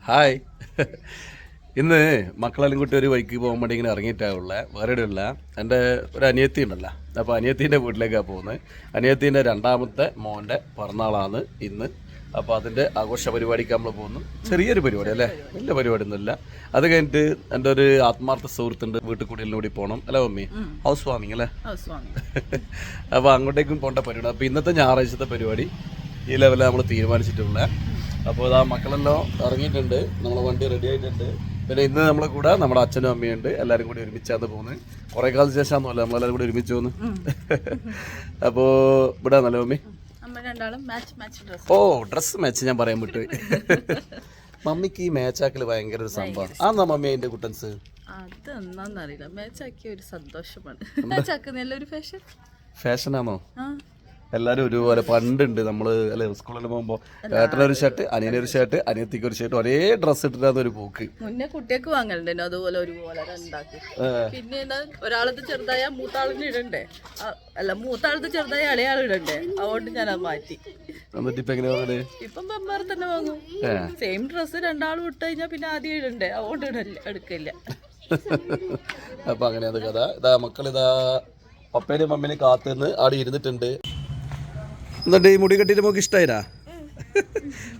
Hi. ഇന്ന് മക്കളെല്ലാം കൂട്ടി ഒരു വഴിക്ക് പോകാൻ വേണ്ടി ഇങ്ങനെ ഇറങ്ങിയിട്ടാണുള്ളത്. വേറെ ഇടയില്ല, എൻ്റെ ഒരു അനിയത്തി ഉണ്ടല്ലോ. അപ്പോൾ അനിയത്തീൻ്റെ വീട്ടിലേക്കാണ് പോകുന്നത്. അനിയത്തീൻ്റെ രണ്ടാമത്തെ മോൻ്റെ പിറന്നാളാണ് ഇന്ന്. അപ്പോൾ അതിൻ്റെ ആഘോഷ പരിപാടിക്ക് നമ്മൾ പോകുന്നു. ചെറിയൊരു പരിപാടി അല്ലേ, വലിയ പരിപാടി ഒന്നുമില്ല. അത് കഴിഞ്ഞിട്ട് എൻ്റെ ഒരു ആത്മാർത്ഥ സുഹൃത്തുണ്ട്, വീട്ടിൽ കൂടിയെല്ലാം കൂടി പോകണം അല്ലേ മമ്മി? ഹൗസ് വാമിങ് അല്ലേ? അപ്പോൾ അങ്ങോട്ടേക്കും പോകേണ്ട പരിപാടി. അപ്പോൾ ഇന്നത്തെ ഞായറാഴ്ചത്തെ പരിപാടി ഈ ലെവലിൽ നമ്മൾ തീരുമാനിച്ചിട്ടുള്ളത്. അപ്പോൾ ഇതാ മക്കളെല്ലാം ഇറങ്ങിയിട്ടുണ്ട്, നമ്മളെ വണ്ടി റെഡി ആയിട്ടുണ്ട്. പിന്നെ ഇന്ന് നമ്മളെ കൂടെ നമ്മുടെ അച്ഛനും അമ്മയുണ്ട്, എല്ലാവരും കൂടി ഒരുമിച്ചാണ് പോകുന്നത്. കുറേ കാലത്തിന് ശേഷമാണെന്നല്ല നമ്മളെല്ലാവരും കൂടി ഒരുമിച്ച് പോകുന്നു. അപ്പോൾ ഇവിടെ നല്ല മമ്മി. ഓ, ഡ്രസ് മാച്ച് ഞാൻ പറയാൻ വിട്ടു. മമ്മിക്ക് ഈ മാച്ചാക്കൽ ഭയങ്കര ഒരു സംഭവം ആണെന്നാ മമ്മി അതിന്റെ കുട്ടൻസ്? അതെന്നാന്നറിയില്ല, മാച്ചാക്കിയ ഒരു സന്തോഷമാണ്. മാച്ചാക്കുന്ന ഒരു ഫാഷനാണോ? എല്ലാവരും ഒരുപോലെ. പണ്ടുണ്ട് നമ്മൾ അല്ലെ സ്കൂളിൽ പോകുമ്പോൾ ഏട്ടനൊരു ഷർട്ട്, അനിയനൊരു ഷർട്ട്, അനിയത്തിക്ക് ഒരു ഷർട്ട്, ഒരേ ഡ്രസ്സ് ഇട്ടിട്ടാണ് ഒരു പോക്ക്. മുന്നേ കുട്ടിയൊക്കെ വാങ്ങലുണ്ടോ അതുപോലെ ഒരുപോലെ ഉണ്ടാക്കി. പിന്നെ ഒരാളത് ചെറുതായ മൂത്താളിന് ഇടണ്ടേ, അല്ല മൂത്താളത് ചെറുതായ ഇളയാൾ ഇടണ്ടേ, അതുകൊണ്ട് ഞാൻ അത് മാറ്റി. ഇപ്പം വെമ്മാറ് തന്നെ വാങ്ങും. സെയിം ഡ്രസ്സ് രണ്ടാളും ഇട്ട് കഴിഞ്ഞാൽ പിന്നെ ആദ്യം ഇടണ്ടേ, അതുകൊണ്ട് എടുക്കില്ല. അപ്പൊ അങ്ങനെയാണ് കഥ. ഇതാ മക്കളിതാ പപ്പേനും മമ്മീനെ കാത്തുനിന്ന് ആടെ ഇരുന്നിട്ടുണ്ട്. എന്നിട്ട് ഈ മുടി കെട്ടിയിട്ട് നമുക്ക് ഇഷ്ടമായിരാ?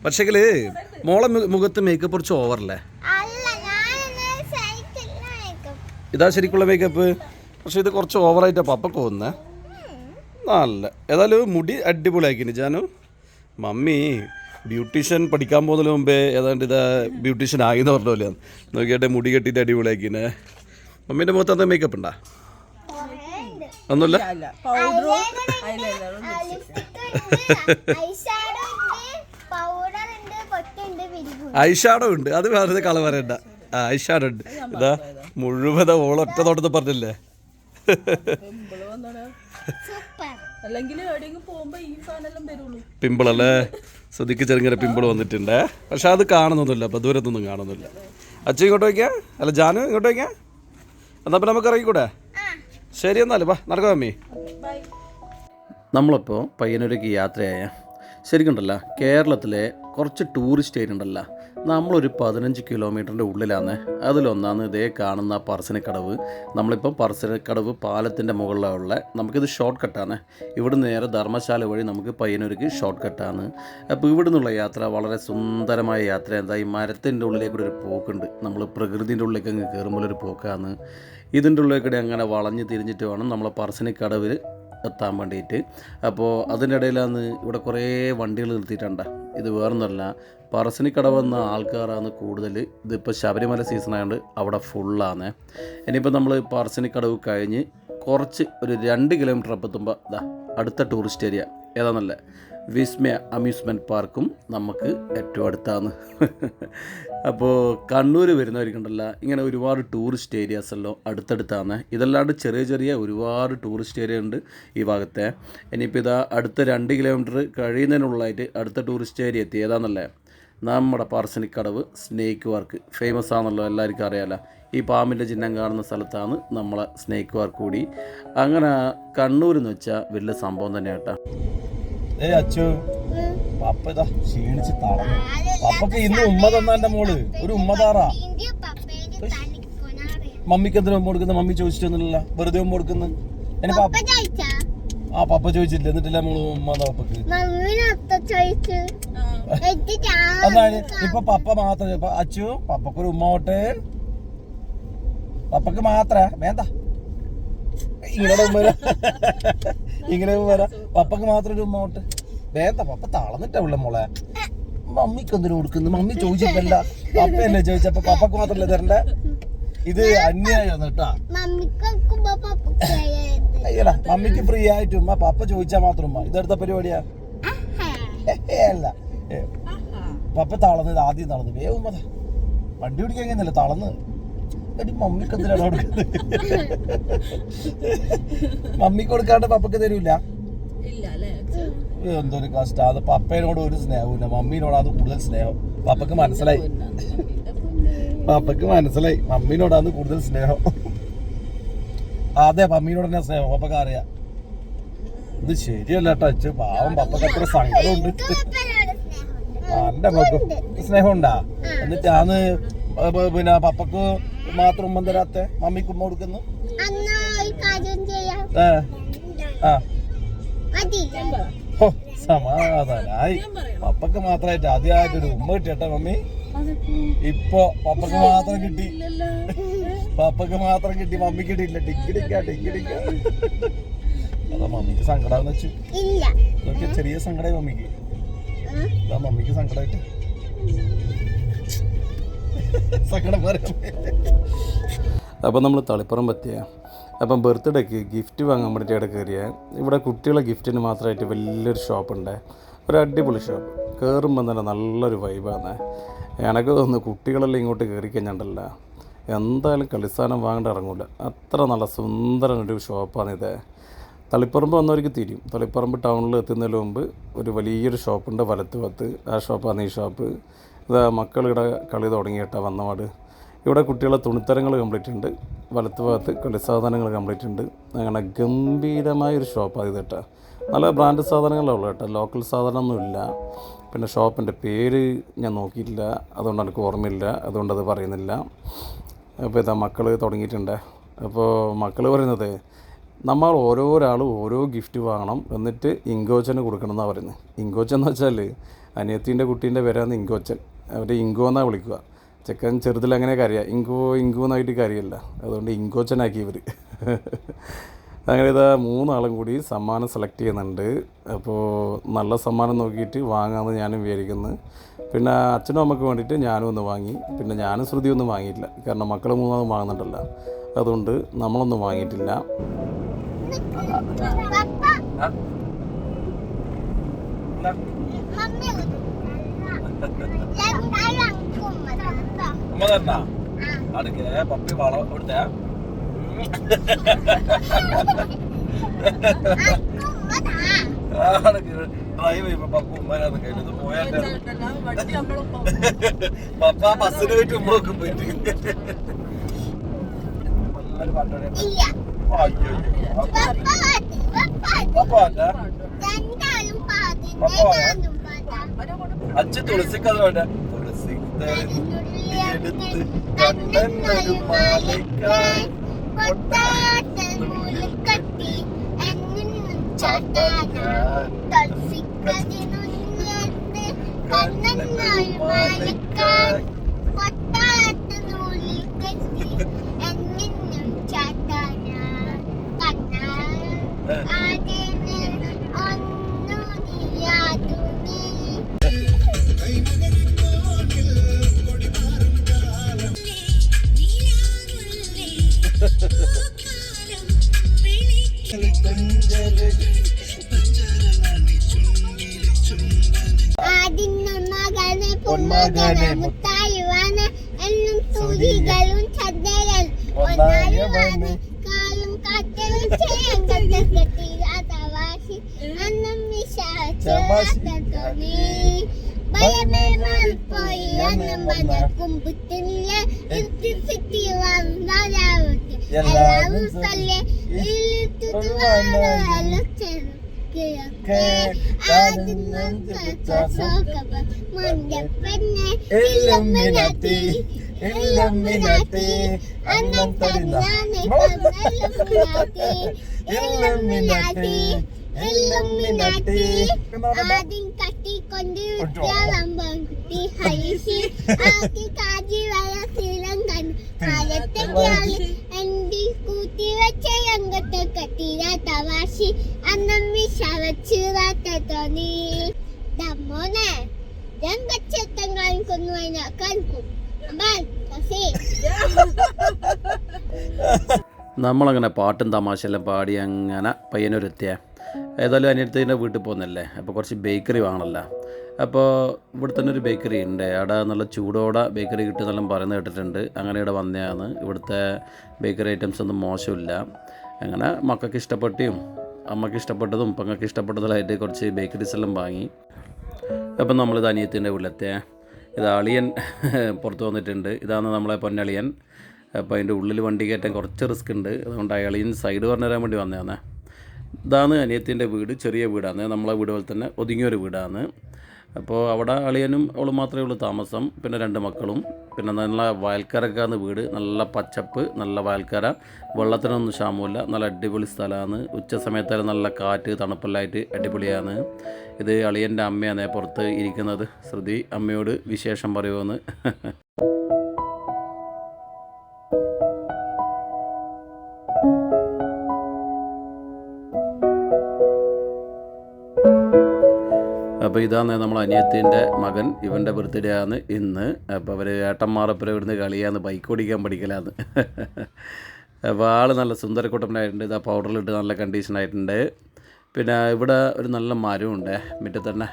പക്ഷേങ്കില് മോളെ മുഖത്ത് മേക്കപ്പ് കുറച്ച് ഓവറല്ലേ? ഇതാ ശരിക്കുള്ള മേക്കപ്പ്. പക്ഷെ ഇത് കുറച്ച് ഓവറായിട്ടാണ് പപ്പക്ക് തോന്നുന്നേ. നല്ല ഏതായാലും മുടി അടിപൊളിയാക്കിന് ജാനു. മമ്മി ബ്യൂട്ടീഷ്യൻ പഠിക്കാൻ പോകുന്നതിന് മുമ്പേ ഏതാണ്ട് ഇതാ ബ്യൂട്ടീഷ്യൻ ആയിന്ന് പറഞ്ഞ നോക്കിയാട്ടെ മുടി കെട്ടിയിട്ട് അടിപൊളിയാക്കിനെ. മമ്മീൻ്റെ മുഖത്ത് എന്താ മേക്കപ്പ് ഉണ്ടാ? ഒന്നുമില്ല. ഐഷാഡോ ഉണ്ട്, അത് വേറെ കളർ പറയണ്ട. ഐഷാഡോ ഉണ്ട്. ഇതാ മുഴുവൻ ഓളൊറ്റ തോട്ടത്ത് പറഞ്ഞില്ലേ. പിമ്പിളല്ലേ? ശ്രദ്ധിക്ക്, ചെറുങ്ങനെ പിമ്പിൾ വന്നിട്ടുണ്ട്. പക്ഷെ അത് കാണുന്നൊന്നുമില്ല, അപ്പൊ ദൂരത്തൊന്നും കാണുന്നില്ല. അച്ഛൻ ഇങ്ങോട്ട് വയ്ക്കാം, അല്ല ജാനു ഇങ്ങോട്ട് വയ്ക്കാം. എന്നാ പിന്നെ നമുക്ക് ഇറങ്ങിക്കൂടെ? ശരി എന്നാലും വാ നടക്കാം അമ്മി. നമ്മളിപ്പോൾ പയ്യന്നൂരേക്ക് യാത്രയായ ശരിക്കുണ്ടല്ലോ, കേരളത്തിലെ കുറച്ച് ടൂറിസ്റ്റ് ഏരിയ ഉണ്ടല്ലോ, നമ്മളൊരു 15 കിലോമീറ്ററിൻ്റെ ഉള്ളിലാണ്. അതിലൊന്നാണ് ഇതേ കാണുന്ന പറശ്ശിനിക്കടവ്. നമ്മളിപ്പോൾ പറശ്ശിനിക്കടവ് പാലത്തിൻ്റെ മുകളിലുള്ള നമുക്കിത് ഷോർട്ട് കട്ടാണ്. ഇവിടെ നേരെ ധർമ്മശാല വഴി നമുക്ക് പയ്യന്നൂർക്ക് ഷോർട്ട് കട്ടാണ്. അപ്പോൾ ഇവിടെ നിന്നുള്ള യാത്ര വളരെ സുന്ദരമായ യാത്ര. എന്താ ഈ മരത്തിൻ്റെ ഉള്ളിലേക്കൂടെ ഒരു പോക്കുണ്ട്. നമ്മൾ പ്രകൃതിൻ്റെ ഉള്ളിലേക്ക് അങ്ങ് കയറുമ്പോഴൊരു പോക്കാണ്. ഇതിൻ്റെ ഉള്ളിലേക്കൂടെ അങ്ങനെ വളഞ്ഞ് തിരിഞ്ഞിട്ട് വേണം നമ്മൾ പറശ്ശിനിക്കടവിൽ എത്താൻ വേണ്ടിയിട്ട്. അപ്പോൾ അതിൻ്റെ ഇടയിലാണ് ഇവിടെ കുറേ വണ്ടികൾ നിർത്തിയിട്ടുണ്ട്. ഇത് വേറൊന്നുമല്ല, പറശ്ശിനിക്കടവെന്ന ആൾക്കാരാണ് കൂടുതൽ. ഇതിപ്പോൾ ശബരിമല സീസണായതുകൊണ്ട് അവിടെ ഫുള്ളാണ്. ഇനിയിപ്പോൾ നമ്മൾ പറശ്ശിനിക്കടവ് കഴിഞ്ഞ് കുറച്ച് ഒരു 2 കിലോമീറ്റർ എത്തുമ്പോൾ ഇതാ അടുത്ത ടൂറിസ്റ്റ് ഏരിയ ഏതാണെന്നല്ലേ, വിസ്മയ അമ്യൂസ്മെൻറ്റ് പാർക്കും നമുക്ക് ഏറ്റവും അടുത്താണ്. അപ്പോൾ കണ്ണൂർ വരുന്നവർക്കുണ്ടല്ലോ, ഇങ്ങനെ ഒരുപാട് ടൂറിസ്റ്റ് ഏരിയാസ് എല്ലാം അടുത്തടുത്താണ്. ഇതല്ലാണ്ട് ചെറിയ ചെറിയ ഒരുപാട് ടൂറിസ്റ്റ് ഏരിയ ഉണ്ട് ഈ ഭാഗത്തെ. ഇനിയിപ്പോൾ ഇതാ അടുത്ത 2 കിലോമീറ്റർ കഴിയുന്നതിനുള്ളതായിട്ട് അടുത്ത ടൂറിസ്റ്റ് ഏരിയ എത്തി. ഏതാണെന്നല്ലേ, നമ്മുടെ പറശ്ശിനിക്കടവ് സ്നേക്ക് പാർക്ക്. ഫേമസ് ആണല്ലോ, എല്ലാവർക്കും അറിയാമല്ലോ. ഈ പാമ്പിൻ്റെ ചിഹ്നം കാണുന്ന സ്ഥലത്താണ് നമ്മളെ സ്നേക്ക് പാർക്ക് കൂടി. അങ്ങനെ കണ്ണൂർ എന്ന് വെച്ചാൽ വലിയ സംഭവം തന്നെ കേട്ടോ. അച്ചു പപ്പ ഇതാ ക്ഷീണിച്ച് തളർന്നു. പപ്പക്ക് ഇന്ന് ഉമ്മ തന്നാൻ്റെ മോള് ഒരു ഉമ്മതാറാ. മമ്മിക്ക് എന്തിനാ ഉമ്മ കൊടുക്കുന്നത്? മമ്മി ചോദിച്ചിട്ടൊന്നുമില്ല, വെറുതെ ഉമ്മ കൊടുക്കുന്നു. ആ പപ്പ ചോദിച്ചില്ല, എന്നിട്ടില്ല മോള് ഉമ്മ പപ്പക്ക്. എന്നാല് ഇപ്പൊ പപ്പ മാത്രം അച്ചു പപ്പക്കൊരു ഉമ്മ ഓട്ടെ, പപ്പക്ക് മാത്ര വേണ്ട. ഇങ്ങനെ ഉമ്മ ഇങ്ങനെ വരാ, പപ്പക്ക് മാത്രം ഒരു ഉമ്മ ഓട്ടെ വേണ്ട. പപ്പ തളന്നിട്ടാ ഉള്ള മോളെ. മമ്മിക്ക് എന്തിനു കൊടുക്കുന്നു? മമ്മി ചോദിച്ചിട്ടല്ല, പപ്പ എന്നെ ചോദിച്ചപ്പോ പപ്പക്ക് മാത്രല്ലേ തരണ്ടേ? ഇത് അന്യായാണ് കേട്ടാ. അയ്യടാ, മമ്മിക്ക് ഫ്രീ ആയിട്ട് ഉമ്മ, പപ്പ ചോദിച്ചാ മാത്രം ഉമ്മ. ഇതെടുത്ത പരിപാടിയാ അല്ല. പപ്പ തളന്നത് ആദ്യം തളന്ന് വേ ഉമ്മ വണ്ടി പിടിക്കാൻ കഴിഞ്ഞല്ലേ തളന്ന്. മമ്മിക്ക് എന്തിനാണ് കൊടുക്കുന്നത്? മമ്മിക്ക് കൊടുക്കാണ്ട് പപ്പക്ക് തരൂല. എന്തൊരു കഷ്ടം. അത് പപ്പേനോട് ഒരു സ്നേഹമില്ല, മമ്മീനോടാണ് കൂടുതൽ സ്നേഹം. പപ്പക്ക് മനസ്സിലായി, പപ്പക്ക് മനസ്സിലായി മമ്മീനോടാണ് കൂടുതൽ സ്നേഹം. അതെ, മമ്മീനോട് തന്നെ സ്നേഹം പപ്പക്ക് അറിയാം. ഇത് ശരിയല്ല ടച്ച്. പാവം പപ്പക്ക് അത്ര സങ്കടമുണ്ട്. എന്റെ മക്കും സ്നേഹം ഉണ്ടാ? എന്നിട്ടാണ് പിന്നെ പപ്പക്ക് മാത്രം ഉമ്മ തരാത്ത മമ്മിക്ക് ഉമ്മ കൊടുക്കുന്നു. സമാധാനായി. പപ്പക്ക് മാത്രമായിട്ട് ആദ്യമായിട്ടൊരു ഉമ്മ കിട്ടിയട്ടെ മമ്മി. ഇപ്പൊ പപ്പക്ക് മാത്രം കിട്ടി, പപ്പക്ക് മാത്രം കിട്ടി, മമ്മിക്ക് കിട്ടിയില്ല. ടിക്കിടിക്ക അതാ മമ്മിക്ക് സങ്കടാന്ന് വെച്ചു നോക്കിയ ചെറിയ സങ്കടമായി മമ്മിക്ക്. അതാ മമ്മിക്ക് സങ്കടമായിട്ട് സങ്കടം പറയാം. അപ്പോൾ നമ്മൾ തളിപ്പുറം പറ്റിയ അപ്പം ബർത്ത്ഡേക്ക് ഗിഫ്റ്റ് വാങ്ങാൻ വേണ്ടിയിട്ട് ഇവിടെ കയറിയ ഇവിടെ കുട്ടികളെ ഗിഫ്റ്റിന് മാത്രമായിട്ട് വലിയൊരു ഷോപ്പുണ്ട്. ഒരു അടിപൊളി ഷോപ്പ്. കയറുമ്പോൾ തന്നെ നല്ലൊരു വൈബാണ്. എനിക്ക് തോന്നുന്നു കുട്ടികളെല്ലാം ഇങ്ങോട്ട് കയറി കഴിഞ്ഞിട്ടുണ്ടല്ല എന്തായാലും കളിസ്ഥാനം വാങ്ങേണ്ട ഇറങ്ങൂല. അത്ര നല്ല സുന്ദരനൊരു ഷോപ്പാണിത്. തളിപ്പറമ്പ് വന്നവർക്ക് തിരിയും. തളിപ്പറമ്പ് ടൗണിൽ എത്തുന്നതിന് മുമ്പ് ഒരു വലിയൊരു ഷോപ്പുണ്ട് വലത്ത് ഭാഗത്ത്. ആ ഷോപ്പാണ് ഈ ഷോപ്പ്. ഇത് മക്കളിവിടെ കളി തുടങ്ങിയിട്ടാണ് വന്നപാട്. ഇവിടെ കുട്ടികളെ തുണിത്തരങ്ങൾ കംപ്ലീറ്റ് ഉണ്ട്. വലത്ത് ഭാഗത്ത് കളിസാധനങ്ങൾ കംപ്ലീറ്റ് ഉണ്ട്. അങ്ങനെ ഗംഭീരമായൊരു ഷോപ്പാണ് ഇത് കേട്ടോ. നല്ല ബ്രാൻഡ് സാധനങ്ങളേ ഉള്ളൂ കേട്ടോ, ലോക്കൽ സാധനമൊന്നുമില്ല. പിന്നെ ഷോപ്പിൻ്റെ പേര് ഞാൻ നോക്കിയിട്ടില്ല, അതുകൊണ്ട് എനിക്ക് ഓർമ്മയില്ല, അതുകൊണ്ടത് പറയുന്നില്ല. അപ്പോൾ ഇതാ മക്കൾ തുടങ്ങിയിട്ടുണ്ട്. അപ്പോൾ മക്കൾ പറയുന്നത് നമ്മൾ ഓരോരാളും ഓരോ ഗിഫ്റ്റ് വാങ്ങണം, എന്നിട്ട് ഇങ്കോച്ചന് കൊടുക്കണം എന്നാണ് പറയുന്നത്. ഇങ്കോച്ചൻ എന്ന് വെച്ചാൽ അനിയത്തീൻ്റെ കുട്ടീൻ്റെ പേരാണ് ഇങ്കോച്ചൻ. അവർ ഇങ്കോ എന്നാണ് വിളിക്കുക. ചെക്കൻ ചെറുതിലങ്ങനെ കരയുക, ഇങ്കോ എന്നായിട്ട് കരയല്ല, അതുകൊണ്ട് ഇങ്കോച്ചനാക്കി ഇവർ. അങ്ങനെ ഇതാ 3 ആളും കൂടി സമ്മാനം സെലക്ട് ചെയ്യുന്നുണ്ട്. അപ്പോൾ നല്ല സമ്മാനം നോക്കിയിട്ട് വാങ്ങാമെന്ന് ഞാനും വിചാരിക്കുന്നു. പിന്നെ അച്ഛനും അമ്മയ്ക്ക് വേണ്ടിയിട്ട് ഞാനും ഒന്ന് വാങ്ങി. പിന്നെ ഞാനും ശ്രുതിയൊന്നും വാങ്ങിയിട്ടില്ല, കാരണം മക്കൾ 3 വാങ്ങുന്നുണ്ടല്ലോ, അതുകൊണ്ട് നമ്മളൊന്നും വാങ്ങിയിട്ടില്ല. പപ്പി വളം കൊടുത്ത ഡ്രൈവ് ചെയ്യുമ്പോ പപ്പ ഉമ്മരാന്ന് കയ്യിലത് പോയാൽ പപ്പ ബസ്സിന് പോയിട്ട് ഉമ്മ നോക്കും പോയിട്ട് നല്ലൊരു പാട്ടോടെ അച്ഛൻ തുളസിക്കത് വേണ്ട. തുളസി എടുത്ത് കണ്ണൊരു മാലക്കായി പൊന്മകനെ മുത്തായുവാണ് എന്നും സൂചികളും ചന്ദ്രൻ ഒന്നായുവാണ് കാലും കാറ്റലും ചെയ്യാൻ അന്നും വിശാച്ചോന്നി ഭയമേ മാറിപ്പോയി അന്നും കുമ്പുത്തില്ല സിറ്റി വന്നാലാവട്ടെ എല്ലാവരും സല്ലേ ആദ്യം കട്ടിക്കൊണ്ട് കുട്ടി ഹരിശി ആക്കി കാജി വയസ്സിലും കണ്ടു കാലത്തെ എന്റെ കൂട്ടി വെച്ച അങ്കത്തെ കട്ടിര തവാശി അന്നം വിശവച്ചുറാത്ത തോന്നി ദമ്മോനെ രംഗച്ചെത്തം കാണിക്കുന്നു അതിനെ കാണിക്കും നമ്മളങ്ങനെ പാട്ടും തമാശയെല്ലാം പാടി അങ്ങനെ പയ്യനൂരെത്തിയ ഏതായാലും അനിയത്തിൻ്റെ വീട്ടിൽ പോകുന്നല്ലേ, അപ്പോൾ കുറച്ച് ബേക്കറി വാങ്ങണമല്ലോ. അപ്പോൾ ഇവിടെ തന്നെ ഒരു ബേക്കറി ഉണ്ട്, അവിടെ നല്ല ചൂടോടെ ബേക്കറി കിട്ടുന്നെല്ലാം പറയുന്നത് കേട്ടിട്ടുണ്ട്. അങ്ങനെ ഇവിടെ വന്നതാണ്. ഇവിടുത്തെ ബേക്കറി ഐറ്റംസ് ഒന്നും മോശമില്ല. അങ്ങനെ മക്കൾക്ക് ഇഷ്ടപ്പെട്ടും അമ്മയ്ക്ക് ഇഷ്ടപ്പെട്ടതും പെങ്ങൾക്ക് ഇഷ്ടപ്പെട്ടതായിട്ട് കുറച്ച് ബേക്കറീസ് എല്ലാം വാങ്ങി. അപ്പം നമ്മളിത് അനിയത്തിൻ്റെ വീട്ടിലെത്തിയ ഇത് അളിയൻ പുറത്ത് വന്നിട്ടുണ്ട്. ഇതാണ് നമ്മളെ പൊന്നളിയൻ. അപ്പോൾ അതിൻ്റെ ഉള്ളിൽ വണ്ടി കയറ്റാൻ കുറച്ച് റിസ്ക് ഉണ്ട്, അതുകൊണ്ട് അളിയൻ സൈഡ് പറഞ്ഞു തരാൻ വേണ്ടി വന്നതാണ്. ഇതാണ് അനിയത്തിൻ്റെ വീട്. ചെറിയ വീടാണ്, നമ്മളെ വീട് പോലെ തന്നെ ഒതുങ്ങിയൊരു വീടാണ്. അപ്പോൾ അവിടെ അളിയനും അവളും മാത്രമേ ഉള്ളൂ താമസം. പിന്നെ 2 മക്കളും. പിന്നെ നല്ല വയൽക്കരക്കാന്ന് വീട്. നല്ല പച്ചപ്പ്, നല്ല വയൽക്കര, വെള്ളത്തിനൊന്നും ക്ഷാമമില്ല. നല്ല അടിപൊളി സ്ഥലമാണ്. ഉച്ച സമയത്തായാലും നല്ല കാറ്റ് തണുപ്പെല്ലായിട്ട് അടിപൊളിയാണ്. ഇത് അളിയൻ്റെ അമ്മയാണ് പുറത്ത് ഇരിക്കുന്നത്. ശ്രുതി അമ്മയോട് വിശേഷം പറയുമെന്ന്. അപ്പോൾ ഇതാണ് നമ്മൾ അനിയത്തിൻ്റെ മകൻ. ഇവൻ്റെ ബർത്ത്ഡേ ആണ് ഇന്ന്. അപ്പോൾ അവർ ഏട്ടന്മാരൊപ്പം ഇവിടുന്ന് കളിയാന്ന്, ബൈക്ക് ഓടിക്കാൻ പഠിക്കലാന്ന്. അപ്പോൾ ആൾ നല്ല സുന്ദരക്കുട്ടനായിട്ടുണ്ട്. ഇതാ പൗഡറിലിട്ട് നല്ല കണ്ടീഷനായിട്ടുണ്ട്. പിന്നെ ഇവിടെ ഒരു നല്ല മരമുണ്ട് മുറ്റത്ത് തന്നെ.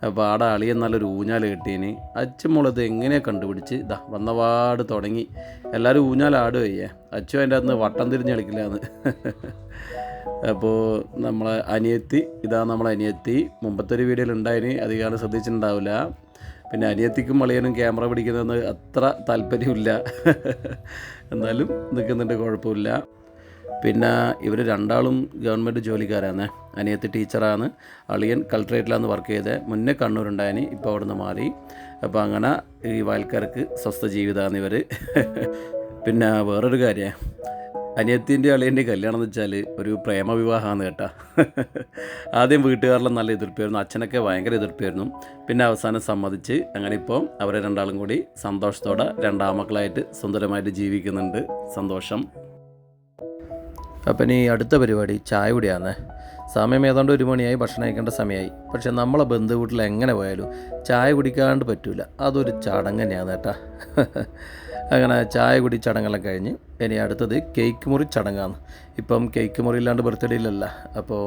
അപ്പോൾ ആടെ അളിയൻ നല്ലൊരു ഊഞ്ഞാൽ കെട്ടീന്. അച്ഛമ്മളത് എങ്ങനെയാണ് കണ്ടുപിടിച്ച് ഇതാ വന്നപാട് തുടങ്ങി. എല്ലാവരും ഊഞ്ഞാലാടുകയ്യേ. അച്ഛൻ അതിൻ്റെ അകത്ത് വട്ടം തിരിഞ്ഞ് കളിക്കില്ലാന്ന്. അപ്പോൾ നമ്മളെ അനിയത്തി, ഇതാണ് നമ്മളെ അനിയത്തി. മുമ്പത്തെ ഒരു വീഡിയോയിൽ ഉണ്ടായിന്, അധികം ശ്രദ്ധിച്ചിട്ടുണ്ടാവില്ല. പിന്നെ അനിയത്തിക്കും അളിയനും ക്യാമറ പിടിക്കുന്നതെന്ന് അത്ര താല്പര്യമില്ല. എന്നാലും നിൽക്കുന്നുണ്ട്, കുഴപ്പമില്ല. പിന്നെ ഇവർ രണ്ടാളും ഗവൺമെൻറ് ജോലിക്കാരാണ്. അനിയത്തി ടീച്ചറാണ്, അളിയൻ കളക്ടറേറ്റിലാണ് വർക്ക് ചെയ്തത്. മുന്നേ കണ്ണൂരുണ്ടായിന്, ഇപ്പോൾ അവിടെ നിന്ന് മാറി. അപ്പോൾ അങ്ങനെ ഈ വയൽക്കാർക്ക് സ്വസ്ഥ ജീവിതമാണ് ഇവർ. പിന്നെ വേറൊരു കാര്യം, അനിയത്തിൻ്റെ അളിയൻ്റെ കല്യാണം എന്ന് വെച്ചാൽ ഒരു പ്രേമവിവാഹമാണ് കേട്ടോ. ആദ്യം വീട്ടുകാരെല്ലാം നല്ല എതിർപ്പായിരുന്നു, അച്ഛനൊക്കെ ഭയങ്കര എതിർപ്പായിരുന്നു. പിന്നെ അവസാനം സമ്മതിച്ച് അങ്ങനെ ഇപ്പോൾ അവരെ രണ്ടാളും കൂടി സന്തോഷത്തോടെ 2 ആമക്കളായിട്ട് സുന്ദരമായിട്ട് ജീവിക്കുന്നുണ്ട്. സന്തോഷം. അപ്പം ഇനി അടുത്ത പരിപാടി ചായ കുടിയാണ്. സമയം ഏതാണ്ട് 1 മണിയായി, ഭക്ഷണം കഴിക്കേണ്ട സമയമായി. പക്ഷെ നമ്മളെ ബന്ധു വീട്ടിൽ എങ്ങനെ പോയാലും ചായ കുടിക്കാണ്ട് പറ്റില്ല. അതൊരു ചടങ്ങ് തന്നെയാണ് കേട്ടോ. അങ്ങനെ ചായ കുടി ചടങ്ങെല്ലാം കഴിഞ്ഞ് ഇനി അടുത്തത് കേക്ക് മുറി ചടങ്ങാണ്. ഇപ്പം കേക്ക് മുറി ഇല്ലാണ്ട് ബർത്ത്ഡേ ഇല്ലല്ലോ. അപ്പോൾ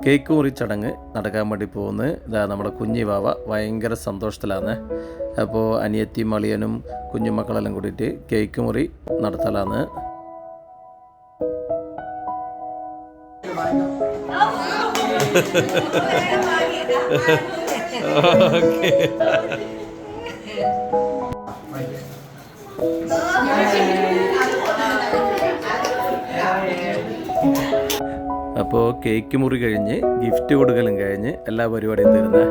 കേക്ക് മുറി ചടങ്ങ് നടക്കാൻ വേണ്ടി പോകുന്നത് ഇതാ നമ്മുടെ കുഞ്ഞി വാവ ഭയങ്കര സന്തോഷത്തിലാണ്. അപ്പോൾ അനിയത്തിയും അളിയനും കുഞ്ഞുമക്കളെല്ലാം കൂടിയിട്ട് കേക്ക് മുറി നടത്തലാണ്. അപ്പോൾ കേക്ക് മുറി കഴിഞ്ഞ് ഗിഫ്റ്റ് കൊടുക്കലും കഴിഞ്ഞ് എല്ലാ പരിപാടിയും തീർന്നത്.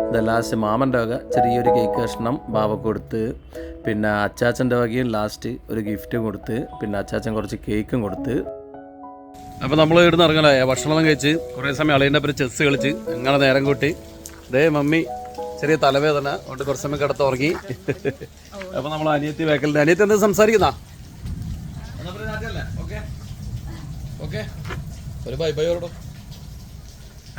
ഇത് ലാസ്റ്റ് മാമൻ്റെ വക ചെറിയൊരു കേക്ക് കഷ്ണം ബാവക്ക് കൊടുത്ത്, പിന്നെ അച്ചാച്ചൻ്റെ വകയും ലാസ്റ്റ് ഒരു ഗിഫ്റ്റും കൊടുത്ത്, പിന്നെ അച്ചാച്ചൻ കുറച്ച് കേക്കും കൊടുത്ത്. അപ്പോൾ നമ്മൾ ഇവിടുന്ന് ഇറങ്ങലായ ഭക്ഷണം കഴിച്ച് കുറേ സമയം അളിയൻ്റെ ഒപ്പം ചെസ്സ് കളിച്ച് അങ്ങനെ നേരം കൂട്ടി. ദേ മമ്മി ചെറിയ തലവേദന അതുകൊണ്ട് കുറച്ച് സമയം കിടത്ത് ഉറങ്ങി. അപ്പോൾ നമ്മൾ അനിയത്തി വേക്കലിൻ്റെ അനിയത്തി എന്താ സംസാരിക്കുന്ന ഒരു ബൈ ബൈ ഓടോ.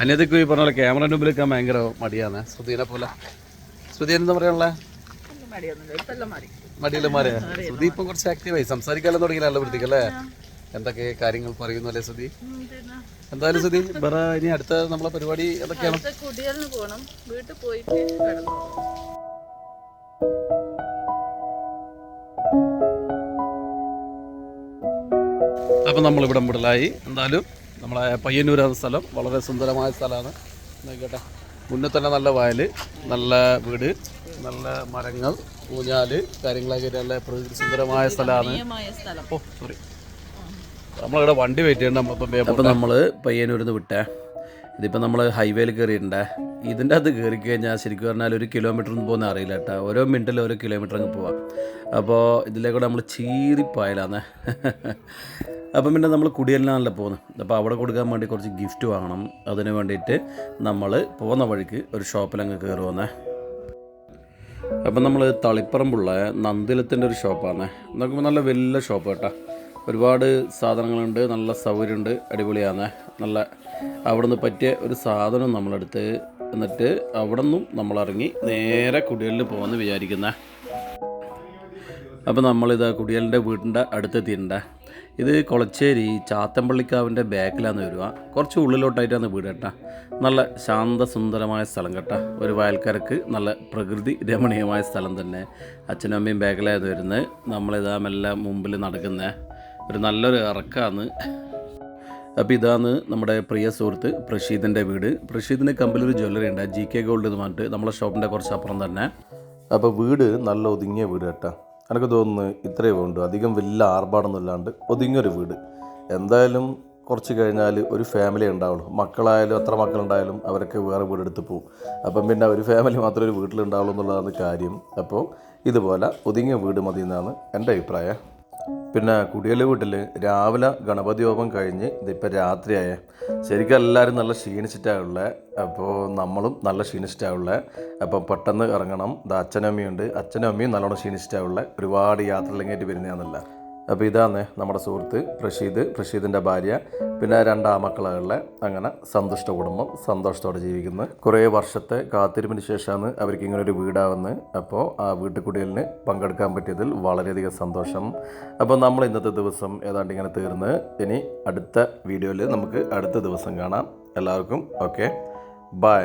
അനിയത്തിക്ക് ഈ പറഞ്ഞ ക്യാമറയുടെ മുമ്പിൽ നിൽക്കാൻ ഭയങ്കര മടിയാണ്, ശ്രുതിനെ പോലെ. ശ്രുതി എന്താ പറയാനുള്ള മടിയില്ല മാറിയ ശ്രുതി ഇപ്പം കുറച്ച് ആക്റ്റീവായി, സംസാരിക്കാനും തുടങ്ങിയല്ലോ വൃത്തിക്കല്ലേ. എന്തൊക്കെ കാര്യങ്ങൾ പറയുന്നു അല്ലേ ശ്രുതി? എന്തായാലും ശ്രുതി വേറെ ഇനി അടുത്ത നമ്മളെ പരിപാടി എന്തൊക്കെയാണ്? കുടികളിന് പോകണം, വീട്ടിൽ പോയിട്ട് കിടന്നു. അപ്പം നമ്മളിവിടെ മുടലായി. എന്തായാലും നമ്മളെ പയ്യന്നൂരാണ് സ്ഥലം, വളരെ സുന്ദരമായ സ്ഥലമാണ്. നോക്കട്ടെ, മുന്നിൽ തന്നെ നല്ല വയൽ, നല്ല വീട്, നല്ല മരങ്ങൾ, ഊഞ്ഞാല് കാര്യങ്ങളൊക്കെ നല്ല പ്രകൃതി സുന്ദരമായ സ്ഥലമാണ്. ഓ സോറി, നമ്മളിവിടെ വണ്ടി വെയിറ്റ് ചെയ്യണം. അപ്പം നമ്മൾ പയ്യന്നൂരിൽ നിന്ന് വിട്ടേ. ഇതിപ്പോൾ നമ്മൾ ഹൈവേയിൽ കയറിയിട്ടുണ്ടേ. ഇതിൻ്റെ അകത്ത് കയറി കഴിഞ്ഞാൽ ശരിക്കും പറഞ്ഞാൽ 1 കിലോമീറ്റർ ഒന്നും പോകുന്ന അറിയില്ല കേട്ടോ. ഓരോ മിനിറ്റിൽ ഓരോ കിലോമീറ്റർ അങ്ങ് പോവാം. അപ്പോൾ ഇതിലേക്കൂടെ നമ്മൾ ചീറിപ്പായലാന്നേ. അപ്പം പിന്നെ നമ്മൾ കുടിയെല്ലാണല്ലോ പോകുന്നത്. അപ്പോൾ അവിടെ കൊടുക്കാൻ വേണ്ടി കുറച്ച് ഗിഫ്റ്റ് വാങ്ങണം. അതിന് വേണ്ടിയിട്ട് നമ്മൾ പോകുന്ന വഴിക്ക് ഒരു ഷോപ്പിലങ്ങ് കയറുവന്നേ. അപ്പം നമ്മൾ തളിപ്പറമ്പുള്ള നന്ദിലത്തിൻ്റെ ഒരു ഷോപ്പാണ്. നോക്കുമ്പോൾ നല്ല വലിയ ഷോപ്പ് കേട്ടോ. ഒരുപാട് സാധനങ്ങളുണ്ട്, നല്ല സൗകര്യമുണ്ട്, അടിപൊളിയാണ്. നല്ല അവിടെ നിന്ന് പറ്റിയ ഒരു സാധനം നമ്മളെടുത്ത് എന്നിട്ട് അവിടെ നിന്നും നമ്മളിറങ്ങി നേരെ കുടിയലിന് പോകുമെന്ന് വിചാരിക്കുന്നത്. അപ്പോൾ നമ്മളിതാ കുടിയലിൻ്റെ വീടിൻ്റെ അടുത്തെത്തിയിട്ടുണ്ട്. ഇത് കൊളച്ചേരി ചാത്തമ്പള്ളിക്കാവിൻ്റെ ബാക്കിലാണ് വരിക. കുറച്ച് ഉള്ളിലോട്ടായിട്ടാണ് വീട് കേട്ടോ. നല്ല ശാന്തസുന്ദരമായ സ്ഥലം കേട്ടോ. ഒരു വയൽക്കരക്ക് നല്ല പ്രകൃതി രമണീയമായ സ്ഥലം തന്നെ. അച്ഛനും അമ്മയും ബാക്കിലായത് വരുന്നത്. നമ്മളിതാ മെല്ലെ മുമ്പിൽ നടക്കുന്ന ഒരു നല്ലൊരു ഇറക്കമാണ്. അപ്പോൾ ഇതാണ് നമ്മുടെ പ്രിയ സുഹൃത്ത് പ്രഷീദിൻ്റെ വീട്. പ്രഷീദിന് കമ്പലൊരു ജ്വല്ലറി ഉണ്ട്, GK ഗോൾഡ് എന്ന് പറഞ്ഞിട്ട്, നമ്മളെ ഷോപ്പിൻ്റെ കുറച്ച് അപ്പുറം തന്നെ. അപ്പോൾ വീട് നല്ല ഒതുങ്ങിയ വീട് കേട്ടോ. എനിക്ക് തോന്നുന്നു ഇത്രയേ വേണ്ടു, അധികം വലിയ ആർഭാടൊന്നും ഇല്ലാണ്ട് ഒതുങ്ങിയൊരു വീട്. എന്തായാലും കുറച്ച് കഴിഞ്ഞാൽ ഒരു ഫാമിലി ഉണ്ടാവുള്ളൂ. മക്കളായാലും എത്ര മക്കളുണ്ടായാലും അവരൊക്കെ വേറെ വീടെടുത്ത് പോകും. അപ്പം പിന്നെ ഒരു ഫാമിലി മാത്രമേ ഒരു വീട്ടിലുണ്ടാവുള്ളൂ എന്നുള്ളതാണ് കാര്യം. അപ്പോൾ ഇതുപോലെ ഒതുങ്ങിയ വീട് മതി എന്നാണ് എൻ്റെ അഭിപ്രായം. പിന്നെ കുടിയേൽ വീട്ടിൽ രാവിലെ ഗണപതി ഹോമം കഴിഞ്ഞ് ഇതിപ്പോൾ രാത്രിയായ ശരിക്കും എല്ലാവരും നല്ല ക്ഷീണിച്ചിട്ടാണുള്ളത്. അപ്പോൾ നമ്മളും നല്ല ക്ഷീണിച്ചിട്ടാണുള്ളത്. അപ്പം പെട്ടെന്ന് ഇറങ്ങണം. ഇത് അച്ഛനമ്മയുണ്ട്, അച്ഛനും അമ്മയും നല്ലോണം ക്ഷീണിച്ചിട്ടാണുള്ളത്. ഒരുപാട് യാത്രയിലെങ്ങായിട്ട് വരുന്നതാണല്ല. അപ്പോൾ ഇതാണ് നമ്മുടെ സുഹൃത്ത് പ്രഷീദിൻ്റെ ഭാര്യ, പിന്നെ 2 ആമക്കളുള്ള. അങ്ങനെ സന്തുഷ്ട കുടുംബം സന്തോഷത്തോടെ ജീവിക്കുന്നു. കുറേ വർഷത്തെ കാത്തിരിപ്പിന് ശേഷമാണ് അവർക്ക് ഇങ്ങനെ ഒരു വീടാവുന്നത്. അപ്പോൾ ആ വീട്ടുകുടിയലിന് പങ്കെടുക്കാൻ പറ്റിയതിൽ വളരെയധികം സന്തോഷം. അപ്പോൾ നമ്മൾ ഇന്നത്തെ ദിവസം ഏതാണ്ട് ഇങ്ങനെ തീർന്ന്, ഇനി അടുത്ത വീഡിയോയിൽ നമുക്ക് അടുത്ത ദിവസം കാണാം. എല്ലാവർക്കും ഓക്കെ, ബൈ.